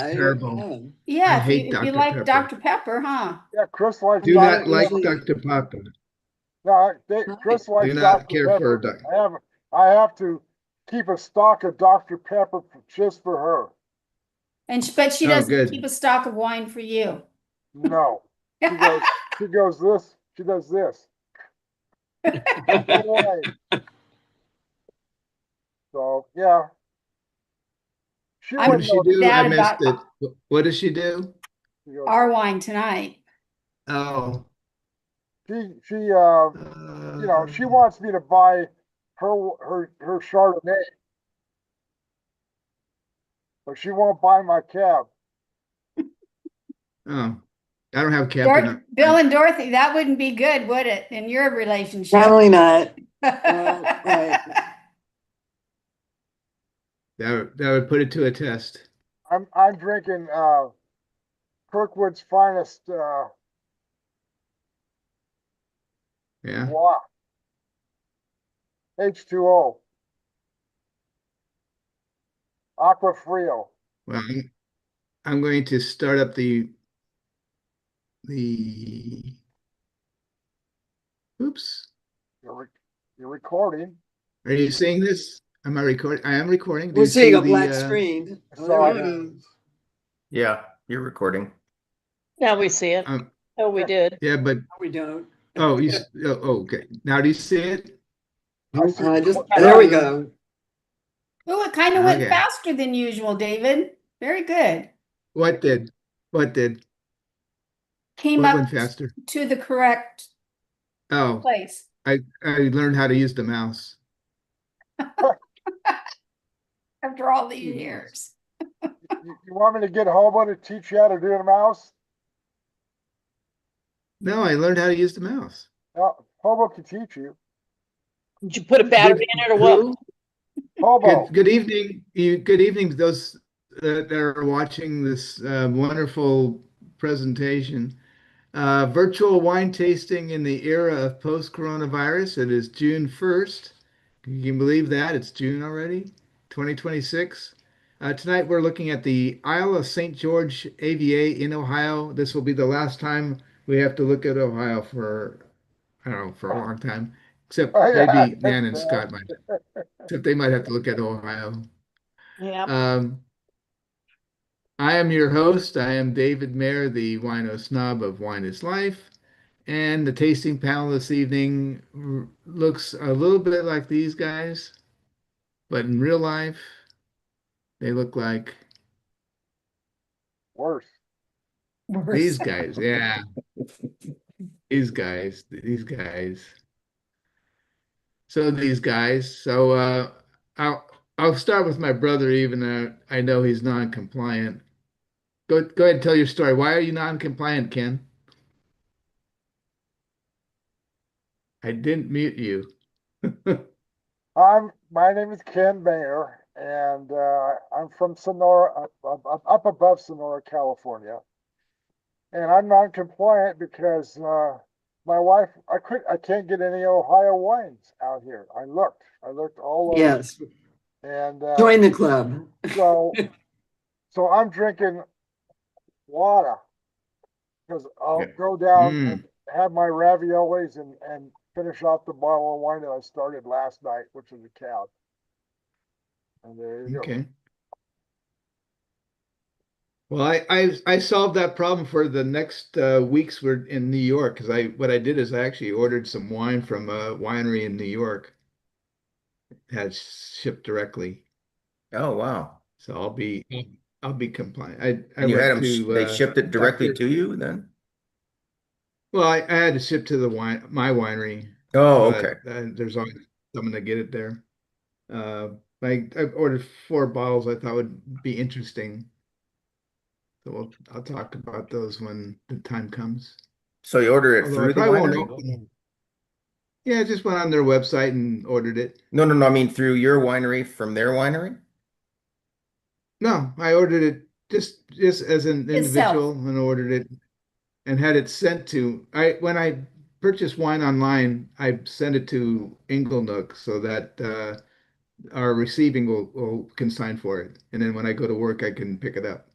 It's terrible. I Yeah, hate if you Dr. like Pepper. Dr. Pepper, huh? Yeah, Chris likes Do Dr. not They're like Pepper. usually Dr. Pepper. No, right. Chris Do likes not Dr. care for Pepper. Dr. I have to keep a stock of Dr. Pepper just for her. But she Oh, doesn't keep good. a stock of wine for you. No, she goes, she goes this, she does this. Right. So yeah, she I'm What wouldn't does she know. do? I sad missed about it. What does she do? She goes, our wine tonight. Oh, she uh, wants me to buy her Chardonnay, but she won't buy my cab. oh, I don't have Cab in Bill and Dorothy, that wouldn't be good, would it, in your relationship? Probably not. Right. that would put it to a test. I'm drinking Kirkwood's finest Yeah. blah, H2O, Aqua Frio. Well, I'm going to start up the oops. You're recording. Are you seeing this? Am I recording? I am recording. Do We're you seeing see a black the screen. I Oh, saw there we that. go. Yeah, you're recording. Now we see it. um Oh, we did. yeah, but We don't. oh, okay. Now do you see it? I see. There we go. Oh, it kind of went Okay. faster than usual, David. Very good. What did? What did? Came What up went faster? to the correct Oh, place. I learned how to use the mouse. After all these years. You want me to get Hobo to teach you how to do the mouse? No, I learned how to use the mouse. Hobo can teach you. Did you put a battery in it or what? Who? Hobo. Good evening. Good evening to those that are watching this wonderful presentation. Virtual wine tasting in the era of post-coronavirus. It is June 1st. Can you believe that? It's June already, 2026. Tonight we're looking at the Isle of St. George AVA in Ohio. This will be the last time we have to look at Ohio for, I don't know, for a long time. Except Oh, yeah, maybe Dan and Scott might. Except they might have to look at Ohio. Yeah. Um, I am your host. I am David Mayer, the wino snob of Wine is Life. And the tasting panel this evening looks a little bit like these guys, but in real life, they look like Worse. these guys. Yeah, these guys, these guys. So these guys. So I'll start with my brother, even though I know he's non-compliant. Go ahead and tell your story. Why are you non-compliant, Ken? I didn't mute you. My name is Ken Mayer, and I'm from Sonora, up above Sonora, California. And I'm non-compliant because my wife, I can't get any Ohio wines out here. I looked all over, Yes. and Join the club. so so I'm drinking water because I'll go down and Mm, have my raviolis and finish off the bottle of wine that I started last night, which is a cab. And there you go. okay. Well, I solved that problem for the next weeks we're in New York because what I did is I actually ordered some wine from a winery in New York, had shipped directly. Oh, wow. So I'll be compliant. I And you had went them, to they shipped it directly Dr. to you then? Well, I had to ship to the my winery, Oh, but okay. there's always someone to get it there. Uh, I ordered 4 bottles I thought would be interesting. So I'll talk about those when the time comes. So you order it Although I through the probably won't winery? open them. Yeah, I just went on their website and ordered it. No, no, no. I mean through your winery from their winery? No, I ordered it just as an Itself. individual and ordered it and had it sent to I when I purchase wine online, I send it to Inglenook so that our receiving will can sign for it. And then when I go to work, I can pick it up.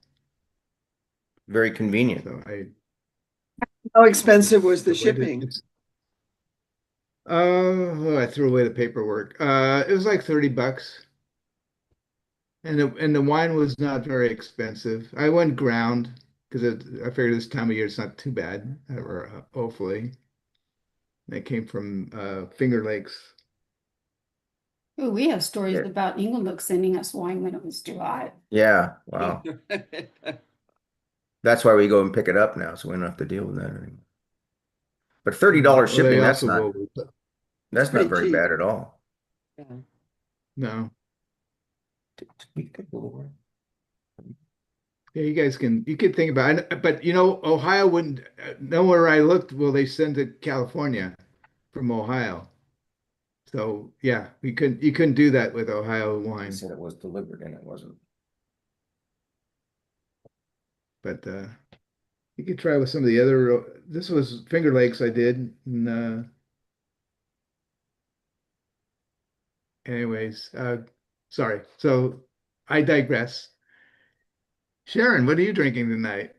Very convenient. So How expensive was the way to- shipping? it's- I threw away the paperwork. It was like $30. And the wine was not very expensive. I went ground because I figured this time of year it's not too bad, or hopefully. They came from Finger Lakes. Ooh, we have stories Yeah. about Inglenook sending us wine when it was too hot. Yeah, wow. That's why we go and pick it up now, so we don't have to deal with that anymore. But $30 Well, they shipping, that's also not will- that's not pretty very cheap. bad at all. Yeah. No. Yeah, you could think about it, but Ohio wouldn't, nowhere I looked will they send to California from Ohio. So yeah, you couldn't do that with Ohio They wine, said it was delivered and it wasn't. but you could try with some of the other, this was Finger Lakes I did, and anyways, sorry. So I digress. Sharon, what are you drinking tonight?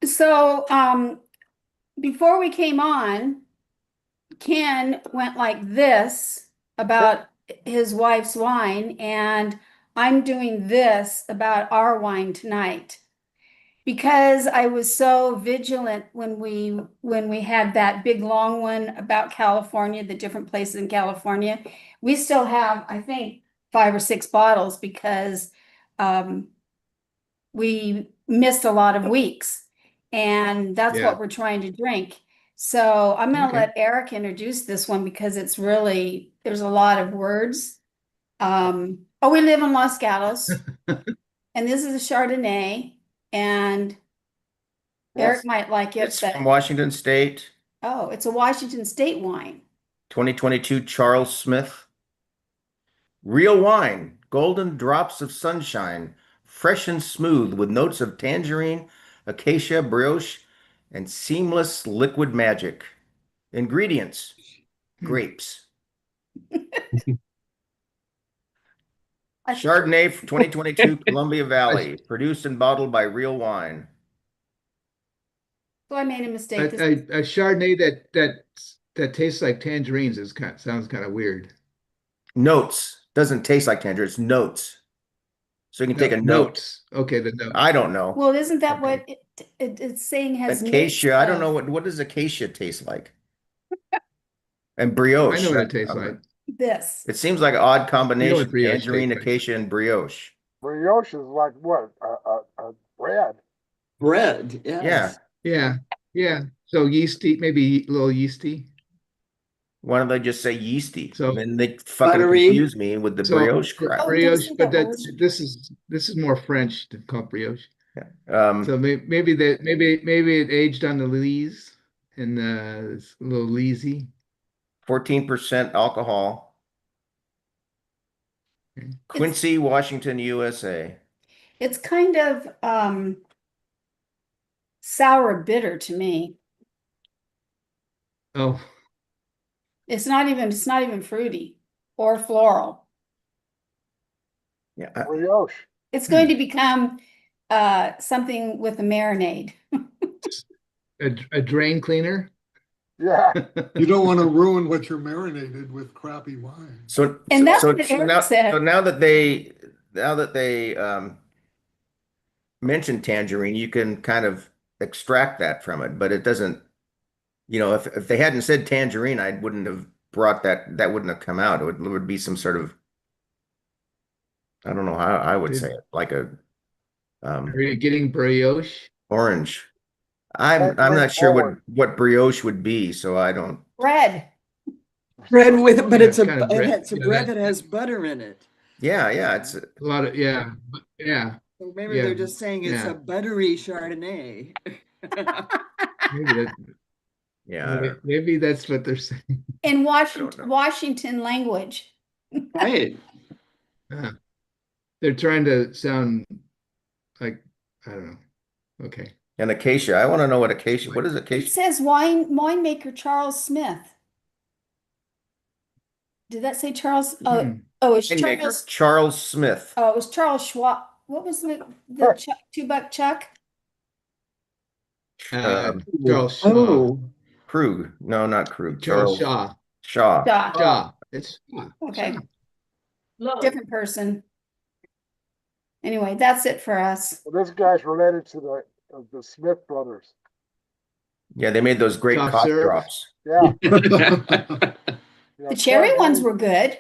So, before we came on, Ken went like this about his wife's wine, and I'm doing this about our wine tonight. Because I was so vigilant when we had that big long one about California, the different places in California. We still have, I think, 5 or 6 bottles because we missed a lot of weeks, and that's Yeah. what we're trying to drink. So I'm going to Okay. let Eric introduce this one because it's really, there's a lot of words. We live in Los Gatos, and this is a Chardonnay, and Eric might like it, It's from but Washington State, it's a Washington State wine. 2022 Charles Smith. Real wine, golden drops of sunshine, fresh and smooth with notes of tangerine, acacia, brioche, and seamless liquid magic. Ingredients: grapes. Chardonnay from 2022 Columbia Valley, produced and bottled by Real Wine. So I made a A, mistake. This a, is- a Chardonnay that tastes like tangerines sounds kind of weird. Notes. Doesn't taste like tangerine, it's notes. So you can take a note. Notes. Okay, the note. I don't know. Well, isn't that Okay. what it's saying has notes Acacia, I don't of know what does acacia taste like? And I brioche. know what it tastes like. this? It seems like an odd combination, brioche tangerine, tastes like. acacia, and brioche. Brioche is like what? A bread. Bread, yes. Yeah. So yeasty, maybe a little yeasty. Why don't they just say yeasty? So- And then they fucking Buttery. confuse me with the So, brioche the crap. Oh, brioche, doesn't but that this is more French to call brioche. Um, So maybe it aged on the lees and it's a little leesy. 14% alcohol. Okay. Quincy, Washington, USA. It's kind of sour bitter to me. Oh, It's not even fruity or floral. Yeah, Brioche. It's going to become something with a marinade. a drain cleaner. Yeah. You don't want to ruin what you're marinated with crappy wine. So And that's so, what so Eric now said. so now that they mentioned tangerine, you can kind of extract that from it, but it doesn't. If they hadn't said tangerine, I wouldn't have brought that. That wouldn't have come out. It would be some sort of, I don't know how I would say it, like a Are you getting brioche? orange. I'm not sure what brioche would be, so I don't. Bread. Bread with, but Yeah, it's a, kind of bread. it's a Yeah, bread that has butter in it. Yeah, it's A lot of yeah. So maybe Yeah, they're just saying it's yeah. a buttery Chardonnay. Maybe yeah. maybe that's what they're saying. In know. Washington language. Right. They're trying to sound like I don't know. Okay. And acacia. I want to know what acacia. What is It acacia? says winemaker Charles Smith. Did that say Charles? Hmm. It's Winemaker Charles. Charles Smith. Oh, it was Charles Schwab. What was the $2 Chuck? Charles Shaw. Oh, Krug. No, not Krug. Charles Shaw. Shaw. Shaw. Shaw. It's Shaw. Okay. Shaw. Different person. Anyway, that's it for us. Well, this guy's related to the Smith brothers. Yeah, they made those great Soft cough serve. drops. Yeah. The cherry ones were good.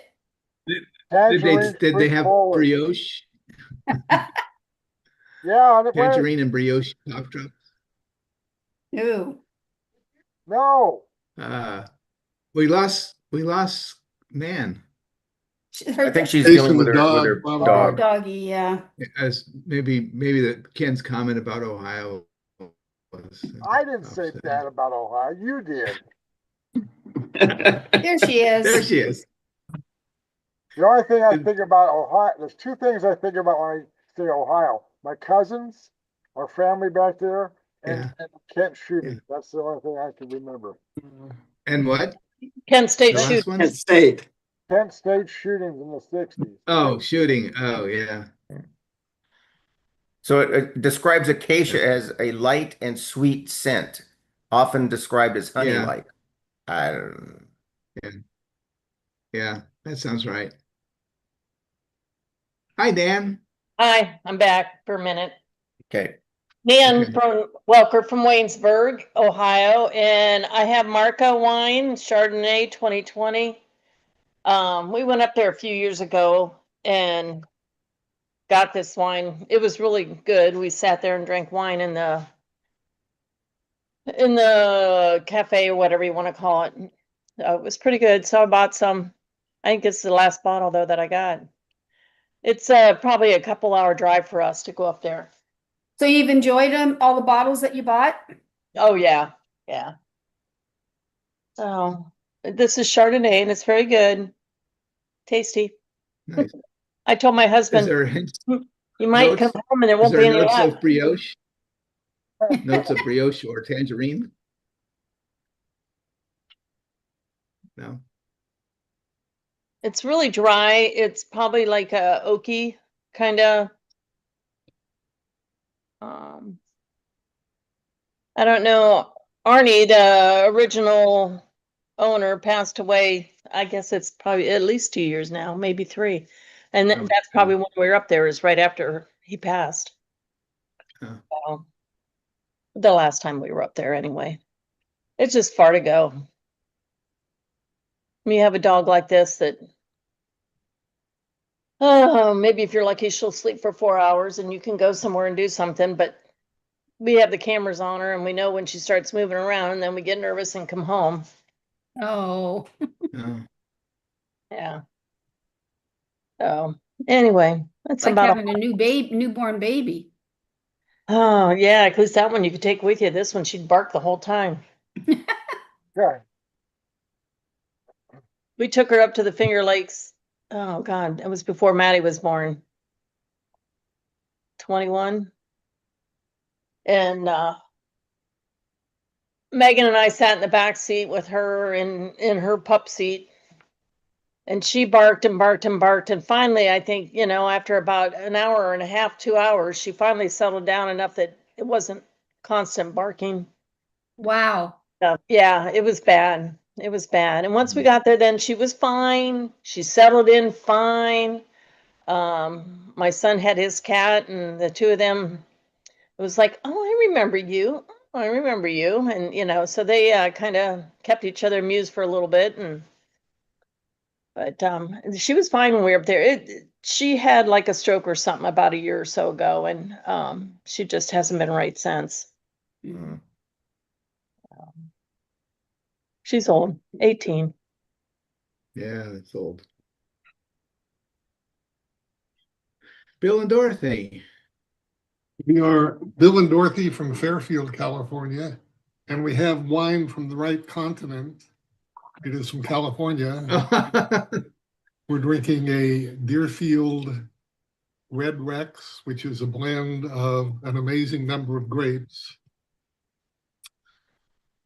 Did they have brioche? Yeah, and it went. Tangerine and brioche cough drops? Ooh. No. We lost man. I think she's Jason dealing with the her, dog, with her probably. dog. Doggy, yeah. As maybe that Ken's comment about Ohio was. I didn't say upsetting. that about Ohio. You did. Here she is. There she is. The only thing I think about Ohio, there's two things I think about when I say Ohio. My cousins, our family back there, and Kent shooting. Yeah. That's the only thing I can remember. And what? Kent State The last shoot. one? Kent State. Kent State shootings in the 60s. Oh, shooting. Oh, yeah. So it describes acacia as a light and sweet scent, often described as honey-like. I don't know. Yeah, that sounds right. Hi, Dan. Hi, I'm back for a minute. Okay. Dan Okay. from Welker from Waynesburg, Ohio, and I have Marca wine, Chardonnay 2020. We went up there a few years ago and got this wine. It was really good. We sat there and drank wine in the cafe or whatever you want to call it. It was pretty good. So I bought some. I think it's the last bottle though that I got. It's probably a couple-hour drive for us to go up there. So you've enjoyed them, all the bottles that you bought? Oh yeah, yeah. So this is Chardonnay and it's very good, tasty. Nice. I told my Is husband there hints? you might notes- come home and there Is won't there be any notes left. of brioche? Notes of brioche or tangerine? No. It's really dry. It's probably like a oaky kind of. I don't know. Arnie, the original owner, passed away. I guess it's probably at least 2 years now, maybe 3. And Oh, that's probably when we were up there, is right after he passed. Oh. So, the last time we were up there anyway. It's just far to go. When you have a dog like this that, oh, maybe if you're lucky, she'll sleep for 4 hours and you can go somewhere and do something, but we have the cameras on her and we know when she starts moving around and then we get nervous and come home. Oh. Oh. Yeah. So anyway, that's Like about having a newborn baby. Oh yeah, at least that one you could take with you. This one she'd bark the whole time. Yeah. We took her up to the Finger Lakes. Oh God, it was before Maddie was born. 21. And Megan and I sat in the back seat with her in her pup seat. And she barked and barked and barked. And finally, I think, after about an hour and a half, 2 hours, she finally settled down enough that it wasn't constant barking. Wow. Yeah, it was bad. It was bad. And once we got there, then she was fine. She settled in fine. My son had his cat, and the two of them, it was like, oh, I remember you. Oh, I remember you. And, so they kind of kept each other amused for a little bit. But she was fine when we were up there. She had like a stroke or something about a year or so ago, and she just hasn't been right since. Mm. She's old, 18. Yeah, that's old. Bill and Dorothy. We are Bill and Dorothy from Fairfield, California, and we have wine from the right continent. It is from California. We're drinking a Deerfield Red Rex, which is a blend of an amazing number of grapes.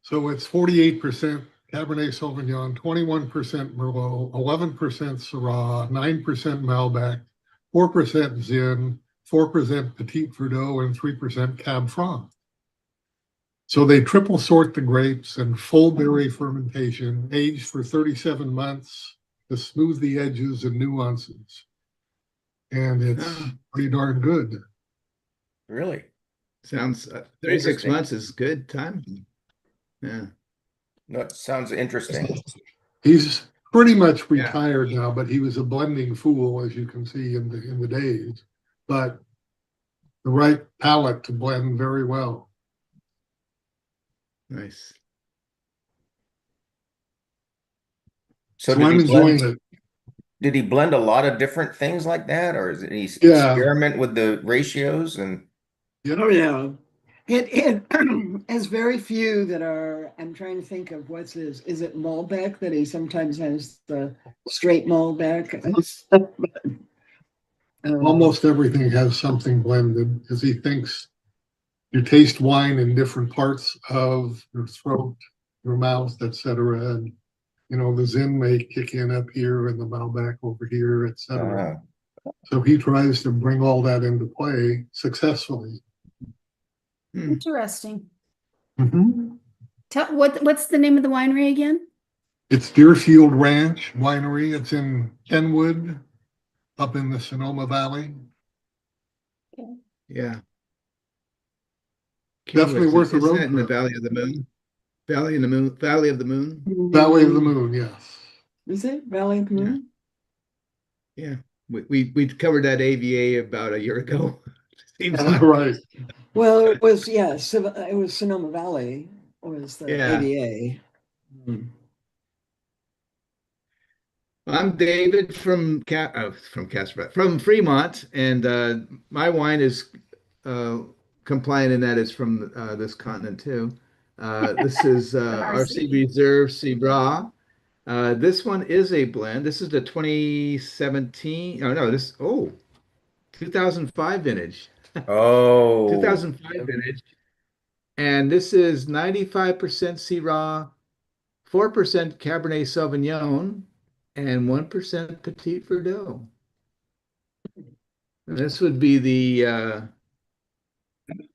So it's 48% Cabernet Sauvignon, 21% Merlot, 11% Syrah, 9% Malbec, 4% Zin, 4% Petit Verdot, and 3% Cab Franc. So they triple sort the grapes and full berry fermentation, aged for 37 months to smooth the edges and nuances. And it's Oh. pretty darn good. Really? Sounds 36 Interesting. months is good time. Yeah. No, it sounds interesting. He's pretty much Yeah. retired now, but he was a blending fool, as you can see in the days. But the right palate to blend very well. Nice. So So I'm enjoying it. did he blend a lot of different things like that, or is it he Yeah. experiment with the ratios and? Oh, yeah. It has very few that are, I'm trying to think of what's his, is it Malbec that he sometimes has the straight Malbec? Almost everything has something blended, because he thinks you taste wine in different parts of your throat, your mouth, etc. And you know, the Zin may kick in up here and the Malbec over here, etc. So he tries to bring all that into play successfully. Interesting. Mhm. What's the name of the winery again? It's Deerfield Ranch Winery. It's in Kenwood, up in the Sonoma Valley. Yeah. Definitely Kenwood, worth a isn't road that in the trip. Valley of the Moon? Valley of the Moon. Valley of the Moon. Valley of the Moon, yes. Is it Valley of the Moon? Yeah. We covered that AVA about a year ago. Seems like. Right. Well, it was, yeah, it was Sonoma Valley was the Yeah. AVA. I'm David from from Fremont, and my wine is compliant in that it's from this continent too. This is RC Reserve Syrah. This one is a blend. This is the 2017. Oh no, 2005 vintage. Oh, 2005 vintage, and this is 95% Syrah, 4% Cabernet Sauvignon, and 1% Petit Verdot. And this would be the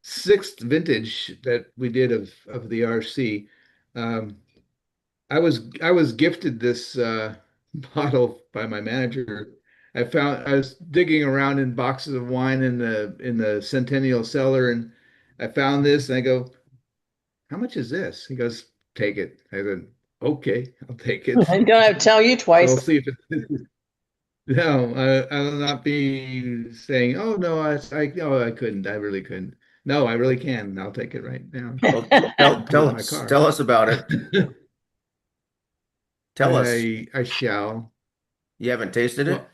sixth vintage that we did of the RC. Um, I was gifted this bottle by my manager. I was digging around in boxes of wine in the Centennial cellar, and I found this, and I go, "How much is this?" He goes, "Take it." I said, "Okay, I'll take it." I don't have to tell you So we'll twice. see if it. No, I will not be saying, "Oh no, no, I couldn't. I really couldn't." No, I really can. I'll take it right now. well, Put it in my car. tell us about it. Tell us. I shall. You haven't tasted it? Well,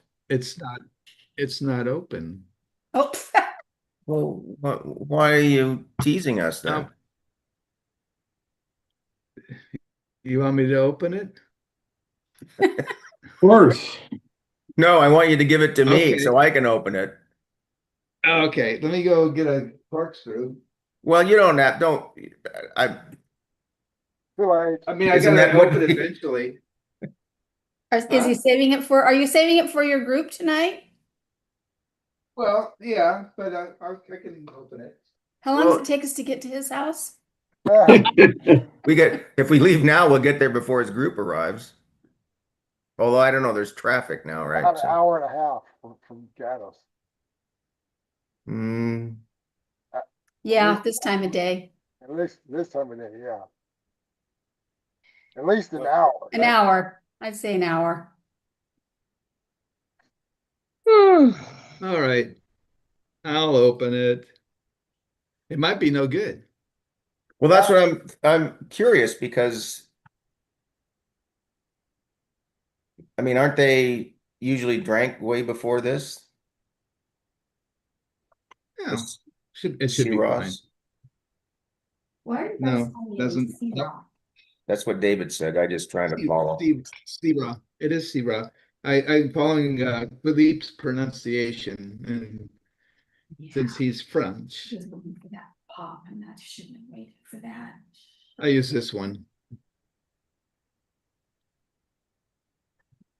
it's not open. Oh, Well, why are you teasing us then? You want me to open it? Of course. No, I want you to give it to me Okay. so I can open it. Okay, let me go get a corkscrew. Well, you don't have, don't, I, Too late. I mean, I Isn't gotta that what- open it eventually. is he saving it for? Are you saving it for your group tonight? Well, yeah, but I can open it. How long Well- does it take us to get to his house? if we leave now, we'll get there before his group arrives. Although I don't know, there's traffic now, right? About an So- hour and a half from Gatos. Mm, Yeah, this time of day. At least this time of day, yeah. At least an hour. An hour. I'd say an hour. Hmm. All right, I'll open it. It might be no good. well, that's what I'm curious because I mean, aren't they usually drank way before this? Yeah, This it should be fine. Syrahs? Where No, doesn't. That's what David said. I just trying to follow. Syrah. It is Syrah. I'm following Philippe's pronunciation, and since he's French, Just looking for that pop, and that shouldn't have waited for that. I use this one.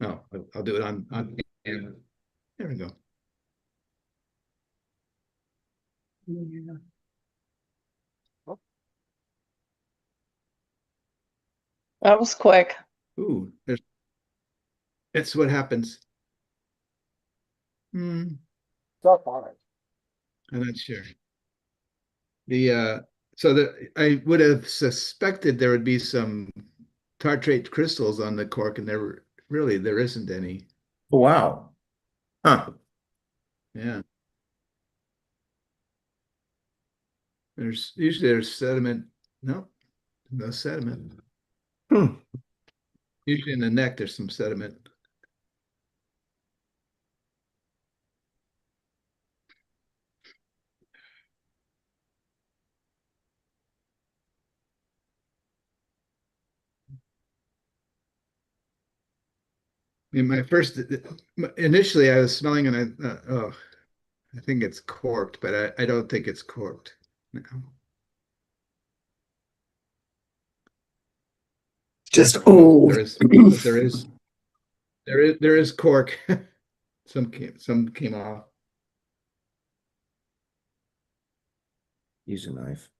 Oh, I'll do it on camera. There we go. That was quick. Ooh, that's what happens. Hmm, Stuff on it. I'm not sure. So I would have suspected there would be some tartrate crystals on the cork, and there isn't any. Wow. Huh. Yeah. There's sediment. No, no sediment. Hmm. Usually in the neck, there's some sediment. In my first, initially I was smelling and oh, I think it's corked, but I don't think it's corked. No. Just old. There is cork. Some came off. Use a knife.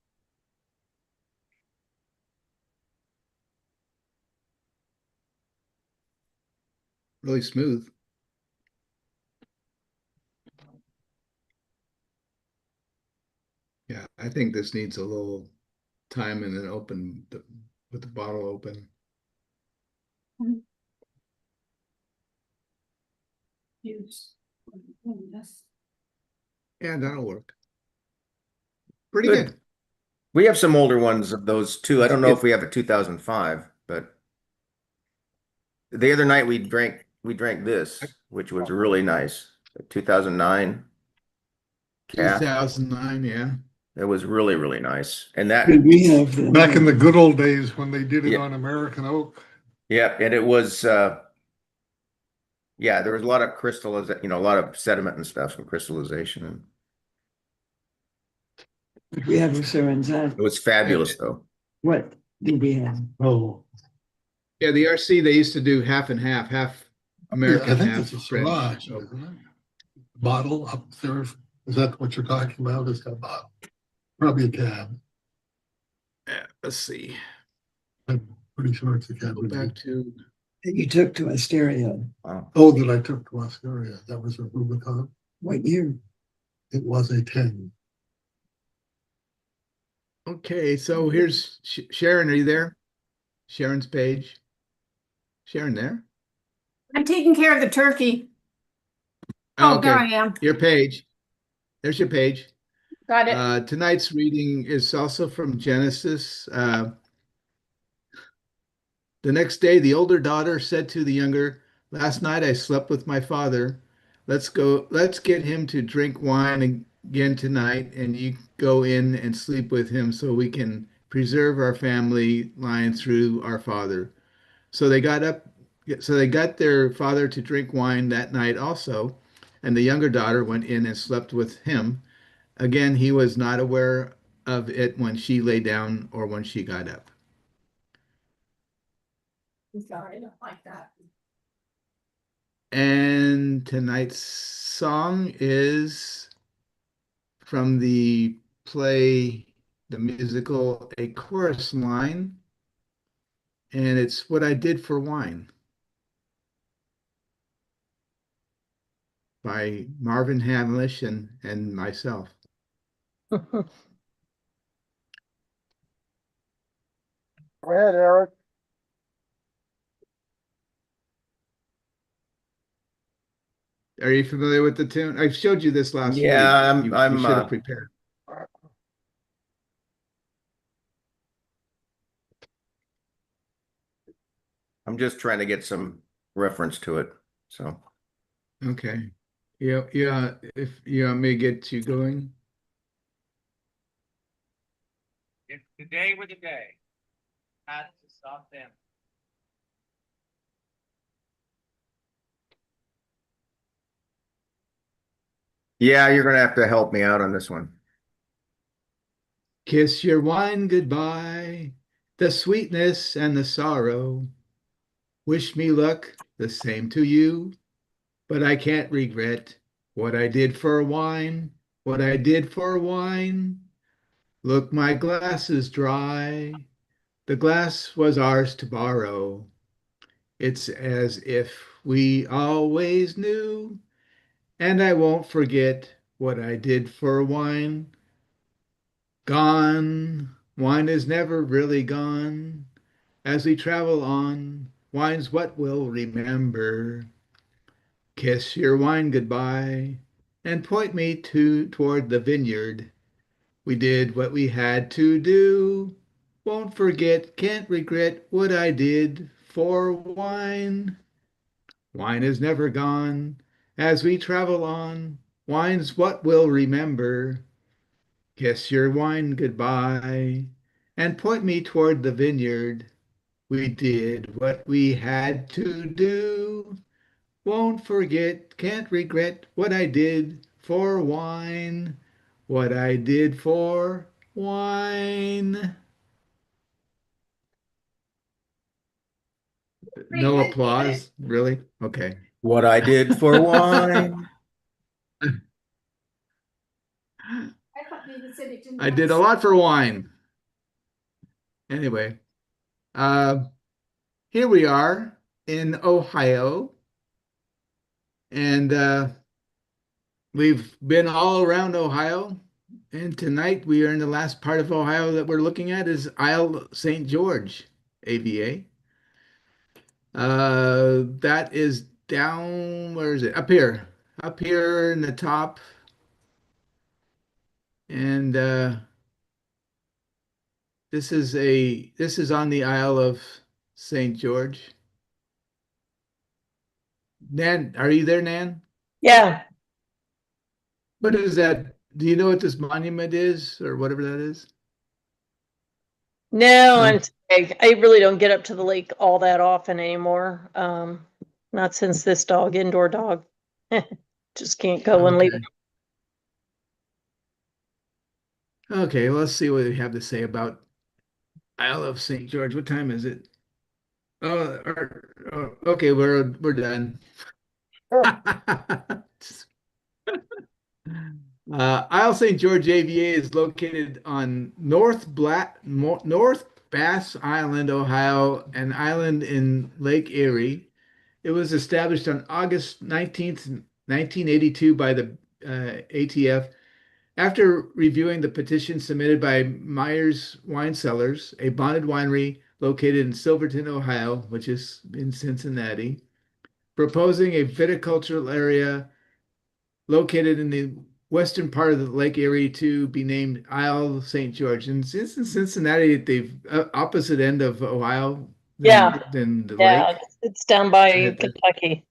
Really smooth. Yeah, I think this needs a little time and then with the bottle open. Yeah, that'll work. Pretty Good. good. We have some older ones of those too. I don't know Good. if we have a 2005, but the other night we drank this, which was really nice. A 2009 calf. 2009, yeah. It was really, really nice. And that, Did we have them? Back in the good old days when they did it Yeah. on American oak. yeah, and it was yeah, there was a lot of a lot of sediment and stuff from crystallization, and Did we have a Sorrento? it was fabulous though. What did we have? Oh, Yeah, the RC, they used to do half and half yeah, American, I think half it's a French. Syrah, So, isn't it? Bottle up there. Is that what you're talking about? Is that a bottle? Probably a cab. let's see. I'm pretty sure it's a cab. Go back to, That you took to Asteria. Wow. Oh, that I took to Astoria. That was a Rubicon. What year? It was a 10. okay, so here's Sharon, are you there? Sharon's page. Sharon there? I'm taking care of the turkey. Oh, there I Okay, am. your page. There's your page. Got it. Tonight's reading is also from Genesis. The next day, the older daughter said to the younger, "Last night I slept with my father. Let's get him to drink wine again tonight, and you go in and sleep with him so we can preserve our family line through our father." So they got up, so they got their father to drink wine that night also, and the younger daughter went in and slept with him. Again, he was not aware of it when she lay down or when she got up. Sorry, I don't like that. And tonight's song is from the play, the musical, A Chorus Line, and it's What I Did for Wine by Marvin Hamlish and myself. Go ahead, Eric. Are you familiar with the tune? I showed you this last week. Yeah, You I'm should have prepared. I'm just trying to get some reference to it. So Okay. Yeah, yeah. If you want me to get you going. If today were the day, had to stop them. yeah, you're gonna have to help me out on this one. Kiss your wine goodbye, the sweetness and the sorrow. Wish me luck, the same to you, but I can't regret what I did for wine, what I did for wine. Look, my glass is dry. The glass was ours to borrow. It's as if we always knew, and I won't forget what I did for wine. Gone, wine is never really gone. As we travel on, wine's what we'll remember. Kiss your wine goodbye and point me toward the vineyard. We did what we had to do. Won't forget, can't regret what I did for wine. Wine is never gone. As we travel on, wine's what we'll remember. Kiss your wine goodbye and point me toward the vineyard. We did what we had to do. Won't forget, can't regret what I did for wine. What I did for wine. No applause, really? Okay. What I did for wine. I thought David said it didn't I did a lot for wine. Anyway, here we are in Ohio, and we've been all around Ohio. And tonight we are in the last part of Ohio that we're looking at is Isle St. George, AVA. That is down, where is it? Up here in the top. And this is on the Isle of St. George. Nan, are you there, Nan? Yeah, What is that? Do you know what this monument is or whatever that is? no, No. I'm sorry. I really don't get up to the lake all that often anymore. Not since this dog, indoor dog. Just can't go and leave. Okay. Okay, well, let's see what we have to say about Isle of St. George. What time is it? Okay, we're done. Isle St. George AVA is located on North Bass Island, Ohio, an island in Lake Erie. It was established on August 19th, 1982 by the ATF after reviewing the petition submitted by Myers Wine Cellars, a bonded winery located in Silverton, Ohio, which is in Cincinnati, proposing a viticultural area located in the western part of the Lake Erie to be named Isle St. George. And since in Cincinnati, they've opposite end of Ohio Yeah, than the yeah, lake. it's down by At the- Kentucky.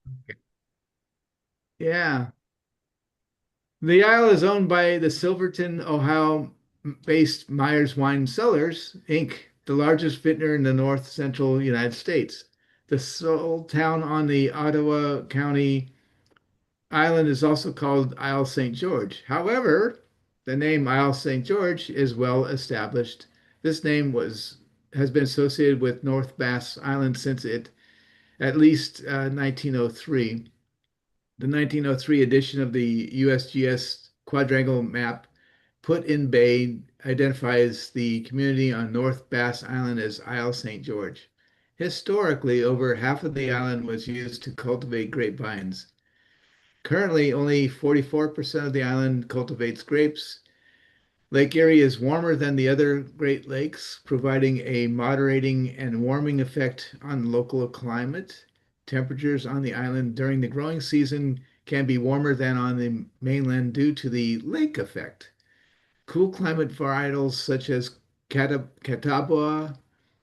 Yeah. The Isle is owned by the Silverton, Ohio-based Myers Wine Cellars, Inc., the largest vintner in the north central United States. The sole town on the Ottawa County island is also called Isle St. George. However, the name Isle St. George is well established. This name has been associated with North Bass Island since at least 1903. The 1903 edition of the USGS quadrangle map put in bay identifies the community on North Bass Island as Isle St. George. Historically, over half of the island was used to cultivate grapevines. Currently, only 44% of the island cultivates grapes. Lake Erie is warmer than the other Great Lakes, providing a moderating and warming effect on local climate. Temperatures on the island during the growing season can be warmer than on the mainland due to the lake effect. Cool climate varietals such as Catawba,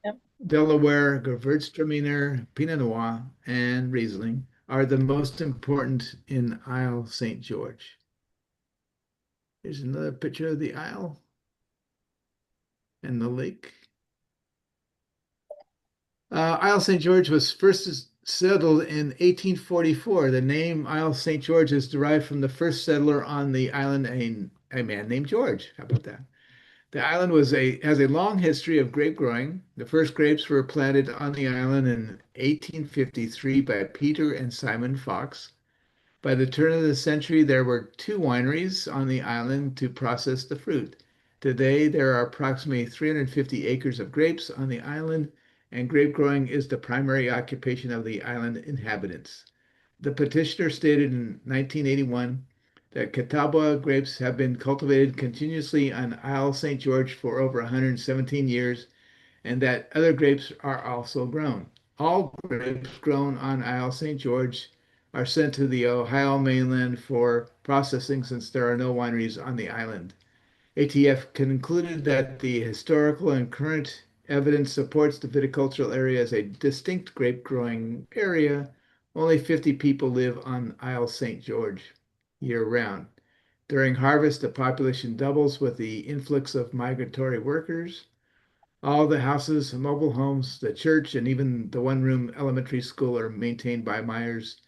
Yep. Delaware, Gewürztraminer, Pinot Noir, and Riesling are the most important in Isle St. George. Here's another picture of the Isle and the lake. Isle St. George was first settled in 1844. The name Isle St. George is derived from the first settler on the island, a man named George. How about that? The island has a long history of grape growing. The first grapes were planted on the island in 1853 by Peter and Simon Fox. By the turn of the century, there were two wineries on the island to process the fruit. Today, there are approximately 350 acres of grapes on the island, and grape growing is the primary occupation of the island inhabitants. The petitioner stated in 1981 that Catawba grapes have been cultivated continuously on Isle St. George for over 117 years, and that other grapes are also grown. All grapes grown on Isle St. George are sent to the Ohio mainland for processing since there are no wineries on the island. ATF concluded that the historical and current evidence supports the viticultural area as a distinct grape growing area. Only 50 people live on Isle St. George year round. During harvest, the population doubles with the influx of migratory workers. All the houses, mobile homes, the church, and even the one-room elementary school are maintained by Myers.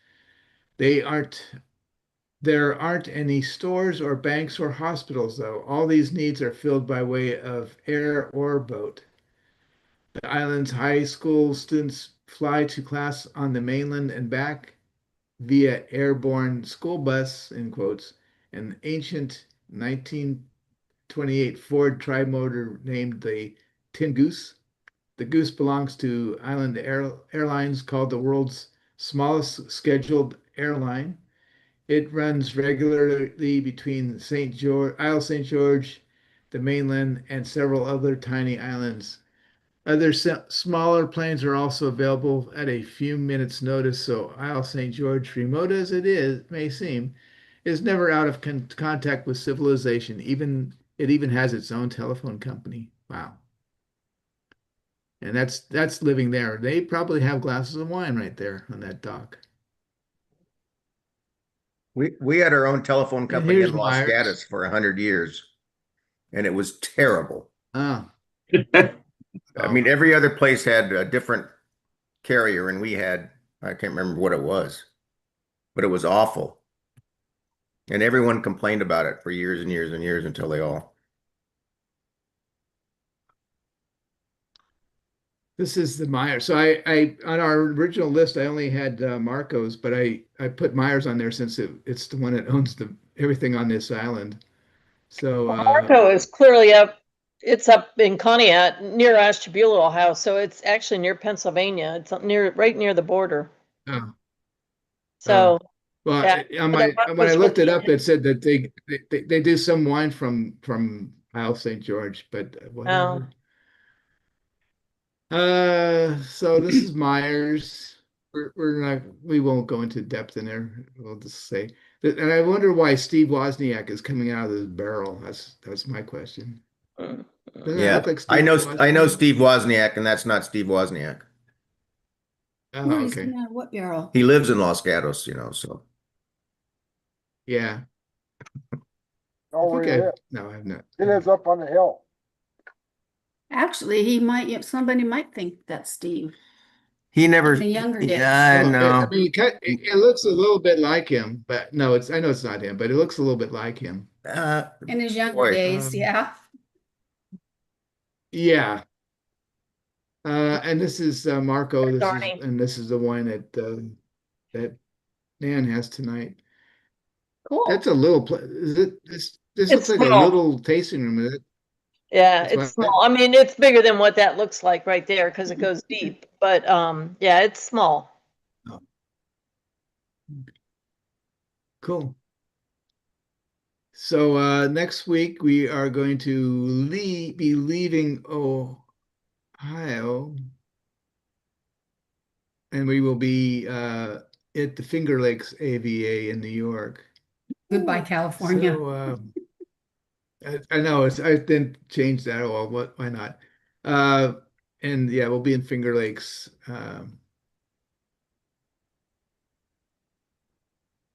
There aren't any stores or banks or hospitals, though. All these needs are filled by way of air or boat. The island's high school students fly to class on the mainland and back via airborne school bus, in quotes, an ancient 1928 Ford tri-motor named the Tin Goose. The Goose belongs to Island Airlines, called the world's smallest scheduled airline. It runs regularly between Isle St. George, the mainland, and several other tiny islands. Other smaller planes are also available at a few minutes' notice, so Isle St. George, remote as may seem, is never out of contact with civilization. It even has its own telephone company. Wow. And that's living there. They probably have glasses of wine right there on that dock. We had our own telephone company here's in Los Myers. Gatos for 100 years, and it was terrible. Oh, I mean, every other place had a different carrier, and we had, I can't remember what it was, but it was awful. And everyone complained about it for years and years and years until they all. this is the Myers. So I on our original list, I only had Marco's, but I put Myers on there since it's the one that owns everything on this island. So Marco is clearly up. It's up in Conneaut, near Ashtabula, Ohio. So it's actually near Pennsylvania. It's up right near the border. oh, So well, yeah, when I was looked it what- up, it said that they do some wine from Isle St. George, but whatever. So this is Myers. We won't go into depth in there. We'll just say that, and I wonder why Steve Wozniak is coming out of this barrel. That's my question. Doesn't that Yeah, look like I know Wozniak? Steve Wozniak, and that's not Steve Wozniak. Oh, Where is okay. he now? What barrel? He lives in Los Gatos, so. Yeah. Oh, I think yeah. no, I've not. He lives up on the hill. Actually, somebody might think that's Steve. He never. The younger days. Yeah, Well, no. I mean, it looks a little bit like him, but no, I know it's not him, but it looks a little bit like him. In his younger Boy, days, yeah. Yeah. And this is Marco. Darnie. And this is the wine that Nan has tonight. Cool. That's a little. This It's looks like a small. little tasting room. Is it? Yeah, That's it's what- small. I mean, it's bigger than what that looks like right there because it goes deep. But yeah, it's small. Cool. So next week we are going to be leaving Ohio, and we will be at the Finger Lakes AVA in New York. Goodbye, California. So I know I didn't change that. Oh, well, why not? And yeah, we'll be in Finger Lakes.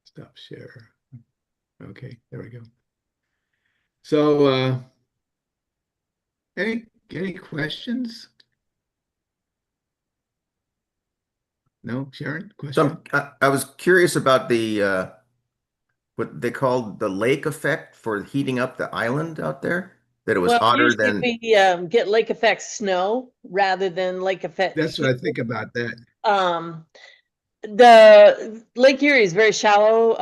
Stop share. Okay, there we go. So any questions? No, Sharon, question? I was curious about the what they called the lake effect for heating up the island out there. That it was Well, hotter usually than. we get lake effect snow rather than lake effect That's what I heat. think about that. The Lake Erie is very shallow.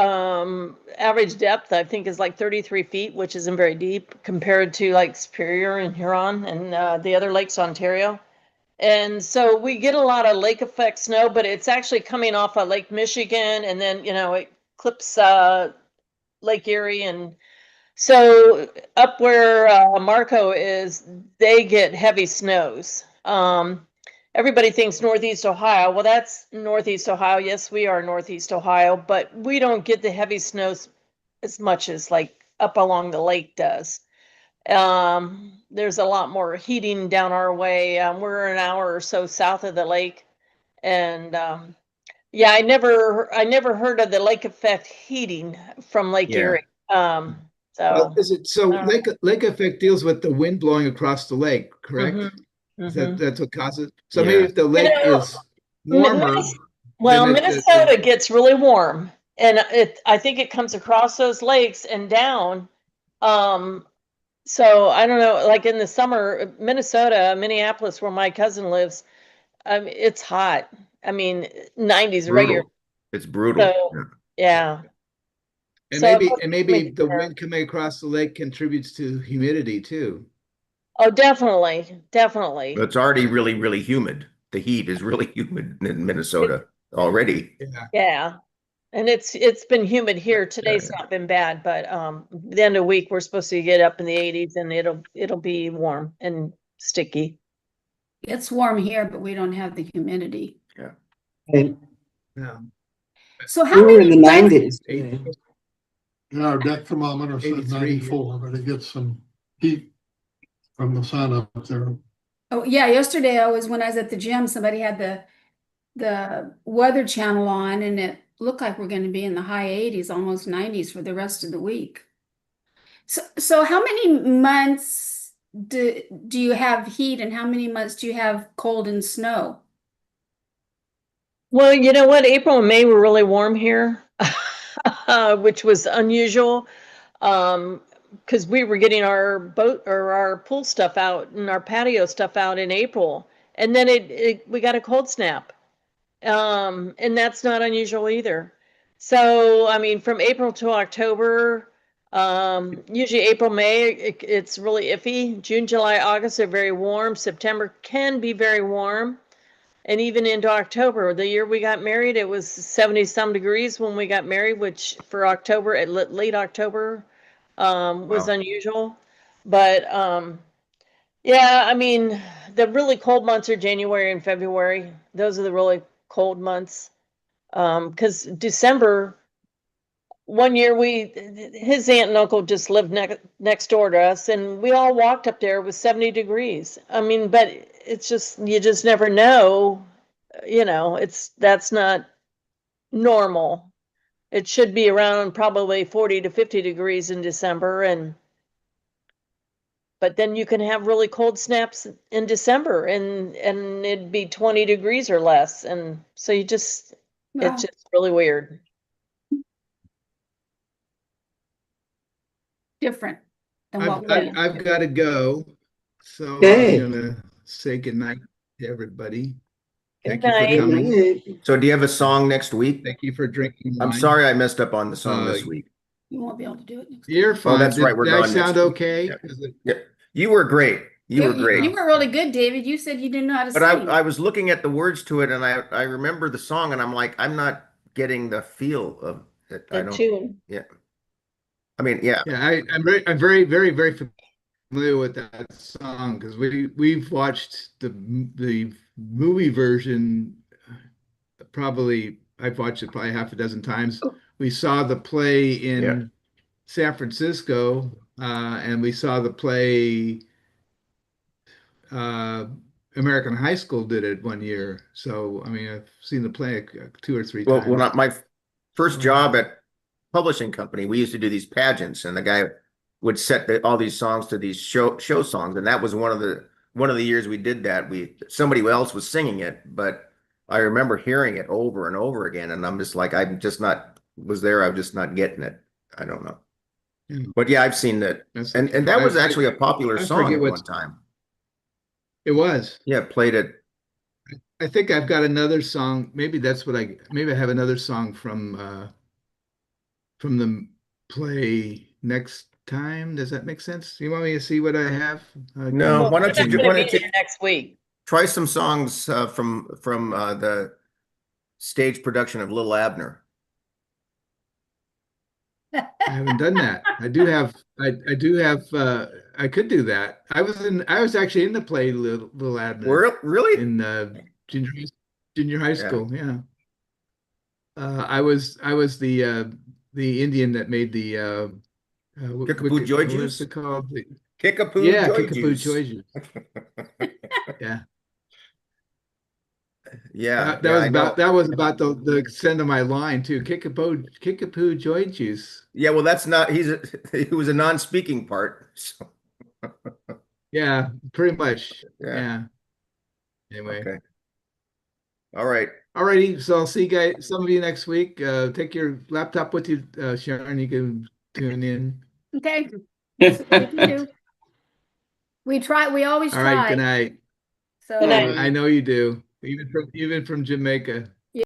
Average depth, I think, is like 33 feet, which isn't very deep compared to like Superior and Huron and the other lakes, Ontario. And so we get a lot of lake effect snow, but it's actually coming off of Lake Michigan, and then, it clips Lake Erie. And so up where Marco is, they get heavy snows. Everybody thinks Northeast Ohio. Well, that's Northeast Ohio. Yes, we are Northeast Ohio, but we don't get the heavy snows as much as like up along the lake does. There's a lot more heating down our way. We're an hour or so south of the lake. And yeah, I never heard of the lake effect heating from Lake Yeah. Erie. Well, So is it so? I don't Lake effect deals with the wind blowing across the lake, correct? Mhm, mhm. That's what causes. So Yeah. maybe if the lake know, is warmer, Well, then Minnesota gets really warm, and I think it comes across those lakes and down. So I don't know, like in the summer, Minnesota, Minneapolis, where my cousin lives, it's hot. I mean, 90s regular. Brutal. It's brutal. So yeah. and So maybe the sure. wind coming across the lake contributes to humidity too. Oh, definitely, definitely. It's already really, really humid. The heat is really humid in Minnesota already. Yeah. Yeah. And it's been humid here. Today's not been bad, but the end of the week we're supposed to get up in the 80s, and it'll be warm and sticky. It's warm here, but we don't have the humidity. And Yeah. So we how were in many the months? nineties. Yeah, our deck thermometer said 83. 94, but it gets some heat from the sun up there. Oh, yeah, yesterday when I was at the gym, somebody had the weather channel on, and it looked like we're going to be in the high 80s, almost 90s for the rest of the week. So how many months do you have heat, and how many months do you have cold and snow? Well, you know what? April and May were really warm here, which was unusual. Because we were getting our boat or our pool stuff out and our patio stuff out in April, and then we got a cold snap. And that's not unusual either. So, I mean, from April to October, usually April, May, it's really iffy. June, July, August are very warm. September can be very warm. And even into October, the year we got married, it was 70 some degrees when we got married, which for October, at late October, was Wow. unusual. But yeah, I mean, the really cold months are January and February. Those are the really cold months. Because December, one year his aunt and uncle just lived next door to us, and we all walked up there with 70 degrees. I mean, but it's just, you just never know, that's not normal. It should be around probably 40 to 50 degrees in December, but then you can have really cold snaps in December, and it'd be 20 degrees or less. And so Wow. it's just really weird. Different than what we I've got to go, so Okay. I'm gonna say goodnight to everybody. Good Thank you for night. coming. So do you have a song next week? Thank you for drinking I'm wine. sorry I messed up on the song this Uh, week. You won't be able to do it next You're fine. that's right, we're Did I gone next sound week. okay? Yeah. Is it- Yeah, you were great. You were You great. were really good, David. You said you didn't know how to But sing. I was looking at the words to it, and I remember the song, and I'm like, I'm not getting the feel of it. I The don't. tune. Yeah. I mean, yeah. Yeah, I'm very, very, very familiar with that song because we've watched the movie version. I've watched it probably half a dozen times. We saw the play in Yeah. San Francisco, and we saw the play. American High School did it one year, so I mean I've seen the play 2 or 3 Well, times. my first job at publishing company, we used to do these pageants, and the guy would set all these songs to these show songs, and that was one of the years we did that. Somebody else was singing it, but I remember hearing it over and over again, and I'm just like, I'm just not getting it. I don't know. Yeah. But yeah, I've seen that, That's- and that was I- actually a popular I song forget at what- one time. It was. Yeah, played it. I think I've got another song. Maybe I have another song from the play next time. Does that make sense? You want me to see what I have? No, Well, why we're don't you not do- gonna why be don't you- there next week. Try some songs from the stage production of Little Abner. I haven't done that. I do have. I could do that. I was actually in the play Little Abner Really? in junior high Yeah. school. Yeah. I was the Indian that made the Kickapoo Joy what is Juice? it called? Kickapoo Yeah, Joy Kickapoo Juice. Joy Juice. Yeah. Yeah, That yeah, was I know. about the extent of my line too. Kickapoo Joy Juice. Yeah, well, that's not. He was a non-speaking part. So, Yeah, pretty much. yeah. Yeah. Anyway. Okay. All right. Alrighty, so I'll see some of you next week. Take your laptop with you, Sharon. You can tune in. Okay. That's what we can do. We always All right, good try. night. So. Good night. I know you do. Even from Jamaica.